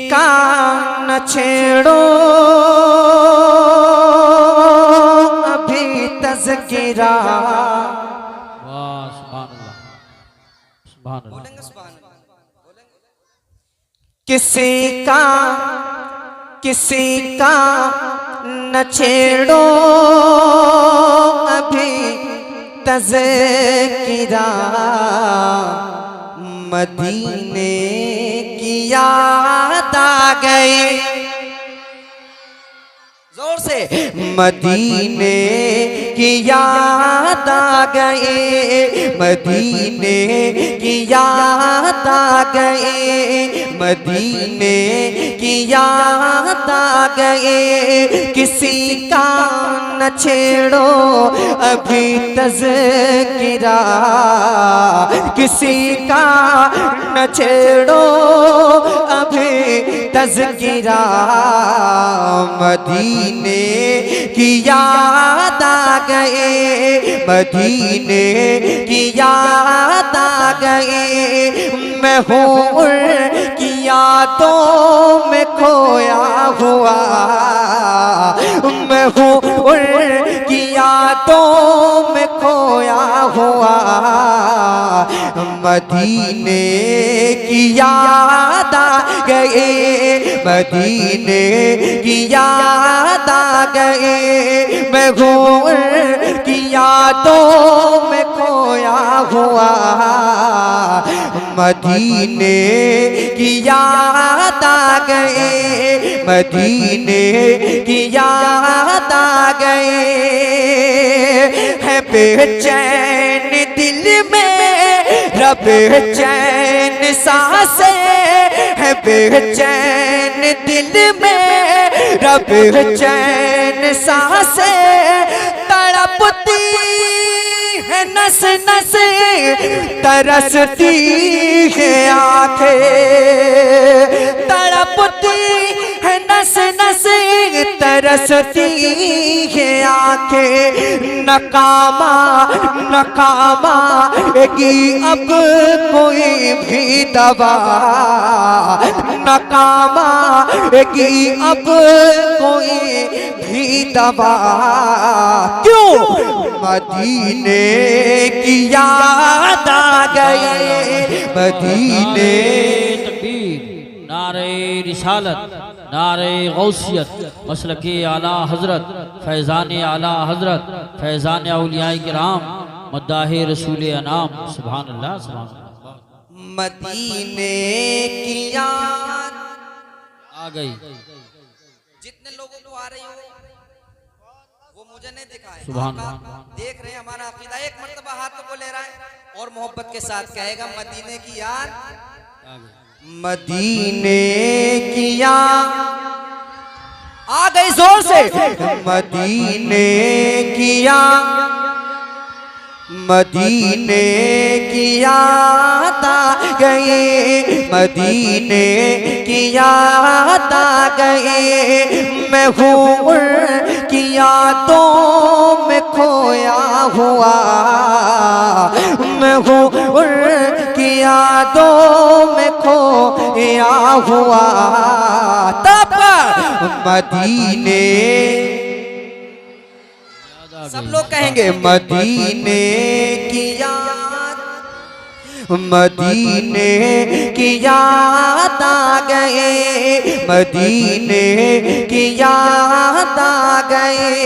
का न छेड़ो अभी तज़किरा। वाह सुभान अल्लाह, सुभान अल्लाह। किसी का न छेड़ो अभी तज़किरा। मदीने की याद आ गई, जोर से। मदीने की याद आ गई, मदीने की याद आ गई, मदीने की याद आ गई। किसी का न छेड़ो अभी तज़किरा, किसी का न छेड़ो अभी तज़किरा। मदीने की याद आ गए, मदीने की याद आ गए। मैं हूँ की यादों में खोया हुआ, मैं हूँ की यादों में खोया हुआ। मदीने की याद आ गए, मदीने की याद आ गए। मैं हूँ की यादों में खोया हुआ। मदीने की याद आ गए, मदीने की याद आ गए। है बेचैन दिल में बेचैन सांसें, है बेचैन दिल में बेचैन सांसें। तड़पती है नस नस, तरसती है आंखें, तड़पती है नस नस, तरसती है आंखें। नकामा नकामा की अब कोई भी दवा, नकामा की अब कोई भी दवा। क्यों? मदीने की याद आ गई, मदीने। तकबीर, नारे रिसालत, नारे गौसियत, मसलके आला हजरत, फैज़ान आला हजरत, फैज़ान औलियाए किराम, मद्दाहे रसूल अनाम। सुभान अल्लाह, सुभान अल्लाह। मदीने की याद आ गई। जितने लोगों को आ रही हो वो मुझे नहीं दिखाए, सुभान देख रहे हैं हमारा अकीदा। एक मर्तबा हाथ को ले रहा है और मोहब्बत के साथ कहेगा मदीने की याद आ गई, मदीने की याद आ गई। जोर से मदीने की याद, मदीने की याद आ गई, मदीने की याद आ गई। मैं हूँ की यादों में खोया हुआ, मैं हूँ की यादों में खोया हुआ। तब मदीने, सब लोग कहेंगे मदीने की याद, मदीने की याद आ गए, मदीने की याद आ गए।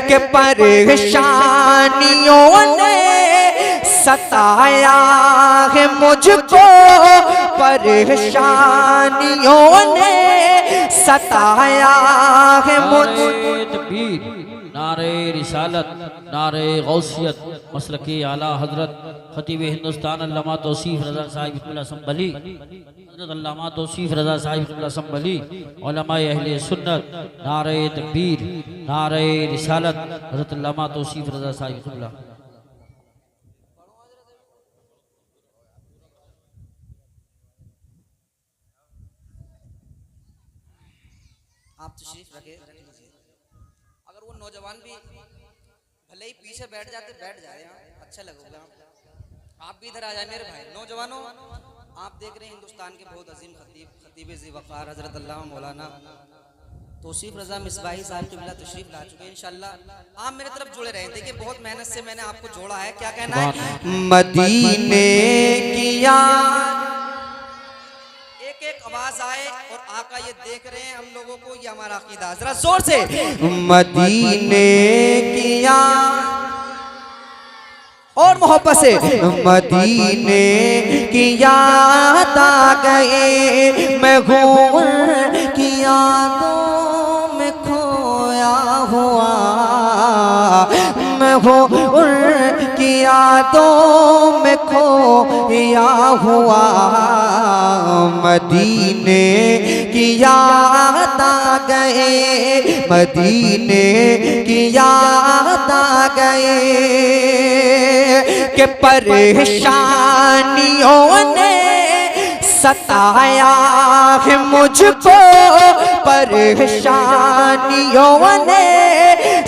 कि परेशानियों ने सताया है मुझको, परेशानियों ने सताया है मुझको। नारे रिसालत, नारे गौसियत, मसलके आला हजरत, खतीब हिंदुस्तान अल्लामा तौसीफ रज़ा साहिब क़िबला संभली, हज़रत अल्लामा तौसीफ रज़ा साहिब क़िबला संभली, उलमाए अहले सुन्नत। नारे तकबीर, नारे रिसालत, हज़रत अल्लामा तौसीफ रज़ा साहिब क़िबला। आप तशरीफ रख लीजिए। अगर वो नौजवान भी भले ही पीछे बैठ जाए यहाँ, अच्छा लगेगा। आप भी इधर आ जाए मेरे भाई। नौजवानों आप देख रहे हैं हिंदुस्तान के बहुत अजीम खतीब ज़ी-वक़ार हज़रत अल्लामा मौलाना तौसीफ़ रज़ा मिसबाही साहब क़िबला तशरीफ ला चुके हैं। इंशाअल्लाह आप मेरे तरफ जुड़े रहे। देखिए बहुत मेहनत से मैंने आपको जोड़ा है। क्या कहना है? मदीने की याद, एक एक आवाज आए और आका ये देख रहे हैं हम लोगों को, ये हमारा अकीदा। जरा जोर से मदीने की याद और मोहब्बत से, मदीने की याद आ गए, मैं हूँ की यादों में खोया हुआ, मैं हूँ की यादों में खोया हुआ। मदीने की याद आ गए, मदीने की याद आ गए, कि परेशानियों ने सताया है मुझको, परेशानियों ने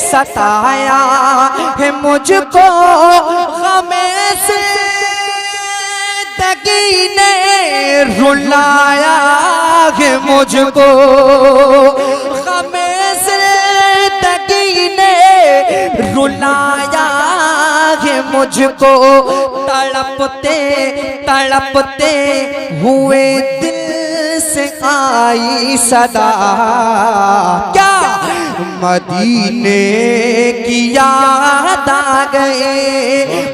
सताया है मुझको, गमे से जिंदगी ने रुलाया है मुझको, गमे से जिंदगी ने रुलाया है मुझको। तड़पते तड़पते हुए दिल से आई सदा, क्या मदीने की याद आ गए,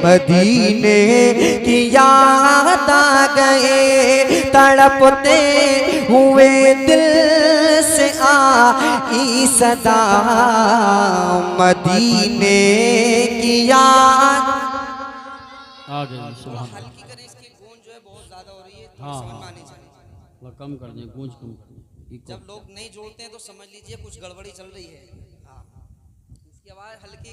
मदीने की याद आ गए, तड़पते हुए दिल से आई सदा, मदीने की याद आ गए। सुभान अल्लाह। हल्की करें, इसकी गूंज जो है बहुत ज्यादा हो रही है, तो हाँ, समझ में आनी चाहिए। थोड़ा कम कर दें, गूंज कम कर दें। जब लोग नहीं जोड़ते हैं तो समझ लीजिए कुछ गड़बड़ी चल रही है। हाँ, इसकी आवाज हल्की,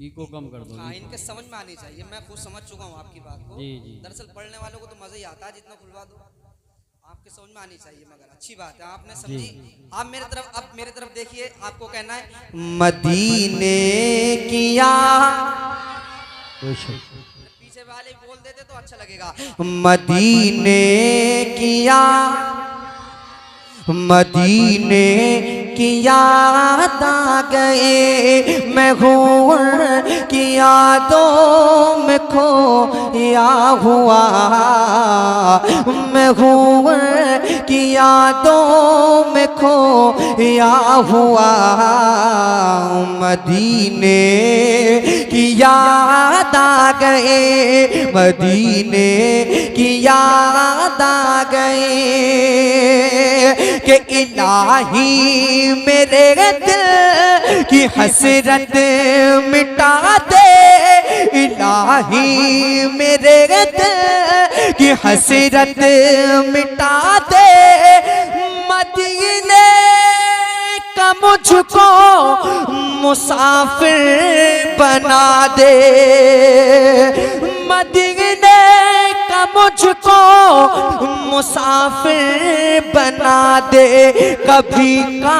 इको कम कर दो। हाँ, इनके समझ में आनी चाहिए। मैं खुद समझ चुका हूँ आपकी बात को। जी जी। दरअसल पढ़ने वालों को तो मजा ही आता है, जितना खुलवा दो आपके समझ में आनी चाहिए। मगर अच्छी बात है आपने समझी। आप मेरे तरफ, अब मेरे तरफ देखिए, आपको कहना है मदीने की याद, पीछे वाले बोल देते तो अच्छा लगेगा। मदीने की याद, मदीने की याद आ गए, मैं हूँ की यादों में खोया हुआ, मैं हूँ की यादों में खोया हुआ। मदीने की याद आ गए, मदीने की याद आ गए, कि इलाही मेरे दिल की हसरत मिटा दे, इलाही मेरे दिल की हसरत मिटा दे, मदीने का मुझको मुसाफिर बना दे, मदीने का मुझको मुसाफिर बना दे, कभी का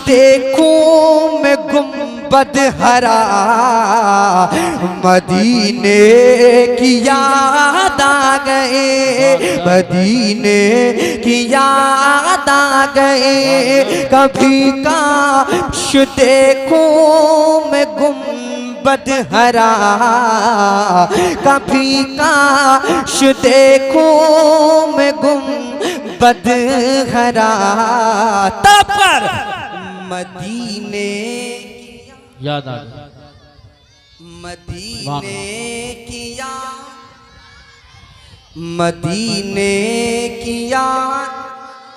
देखूं मैं गुंबद हरा, मदीने की याद आ गए, मदीने की याद आ गए, कभी काश देखूं मैं गुंबद हरा, कभी काश देखूं मैं गुंबद हरा, तब पर मदीने याद आ गई। मदीने की याद, मदीने की याद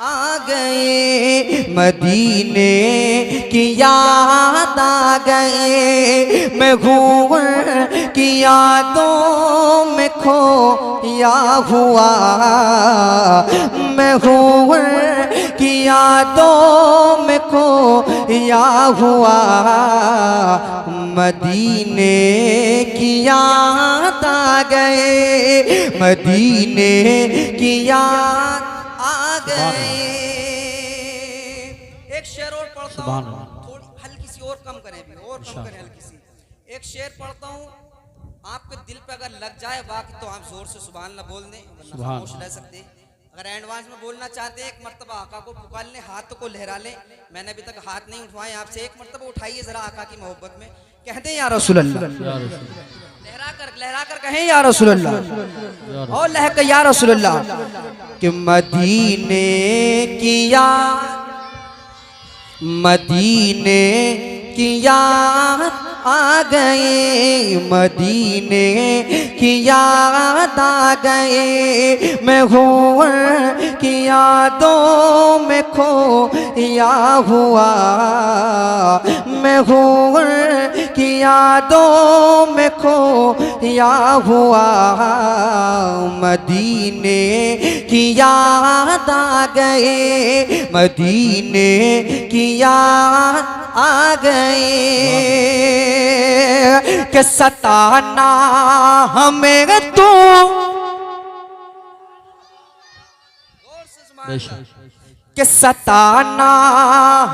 आ गए, मदीने की याद आ गए, मैं हूँ की यादों में खोया हुआ, मैं हूँ की यादों में खोया हुआ, मदीने की याद आ गए, मदीने की याद आ गए। एक शेर और पढ़ता हूँ, थोड़ी हल्की सी और कम करें, भी और कम करें हल्की सी। एक शेर पढ़ता हूँ, आपके दिल पे अगर लग जाए बाकी तो आप जोर से सुभान अल्लाह बोल दें, वरना सुभान खामोश रह सकते हैं। अगर एडवांस में बोलना चाहते हैं एक मर्तबा आका को पुकार लें, हाथ को लहरा लें। मैंने अभी तक हाथ नहीं उठवाए आपसे, एक मर्तबा उठाइए जरा आका की मोहब्बत में, कहते हैं या रसूल अल्लाह, या रसूल, लहरा कर कहें या रसूल अल्लाह, और लहक या रसूल अल्लाह। कि मदीने की याद, मदीने की याद आ गए, मदीने की याद आ गए, मैं हूँ की यादों में खोया हुआ, मैं हूँ की यादों में खोया हुआ, मदीने की याद आ गए, मदीने की याद आ गए, कि सताना हमें तू, कि सताना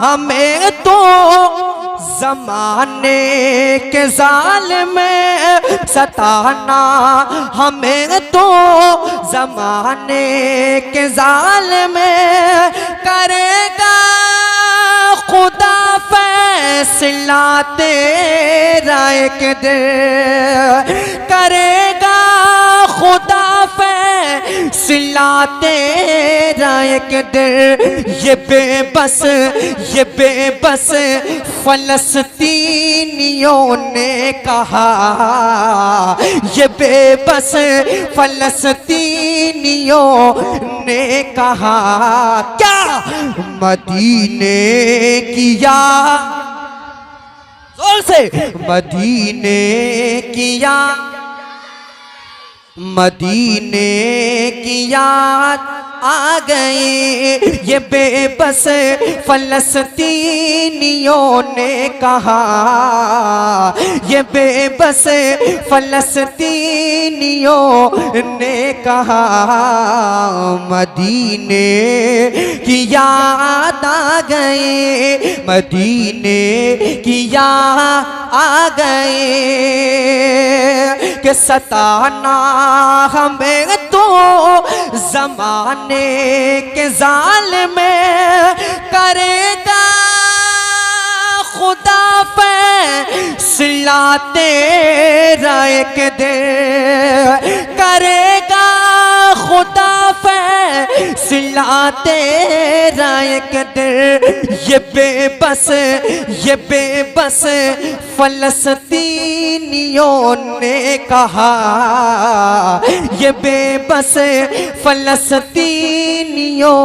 हमें तो जमाने के ज़ालिम, सताना हमें तो जमाने के ज़ालिम, करेगा खुदा फैसला तेरा एक दिन, करेगा खुदा फैसला तेरा एक दिन, ये बेबस फलस्तीनियों ने कहा, ये बेबस फलस्तीनियों ने कहा, क्या मदीने की याद, जोर से, मदीने की याद, मदीने की याद आ गए, ये बेबस फलस्तीनियों ने कहा, ये बेबस फलस्तीनियों ने कहा, मदीने की याद आ गए, मदीने की याद आ गए, कि सताना हमें तो जमाने के ज़ालिम, करेगा खुदा फैसला तेरा एक दिन, करेगा खुदा फैसला तेरा एक दिन, ये बेबस फलस्तीनियों ने कहा, ये बेबस फलस्तीनियों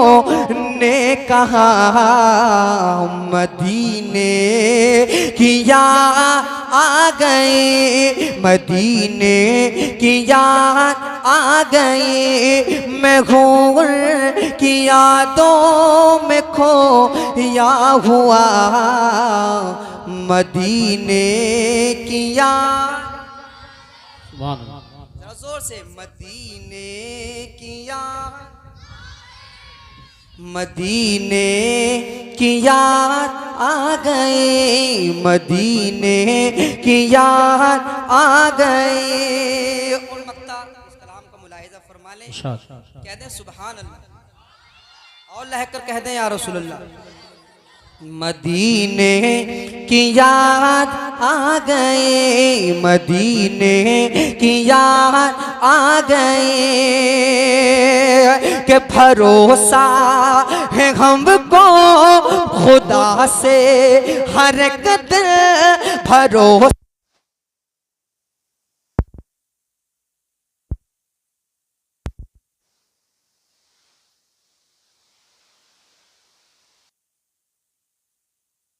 ने कहा, मदीने की याद आ गए, मदीने की याद आ गए, मैं हूँ की यादों में खोया हुआ, मदीने की याद, सुभान अल्लाह, जरा जोर से, मदीने की याद, मदीने की याद आ गए, मदीने की याद आ गए। उन मक्ता इस कलाम का मुलाहिजा फरमा लें, कह दें सुभान अल्लाह, और लहकर कह दें या रसूल अल्लाह। मदीने की याद आ गए, मदीने की याद आ गए, कि भरोसा है हमको खुदा से हर एक दिन, भरोसा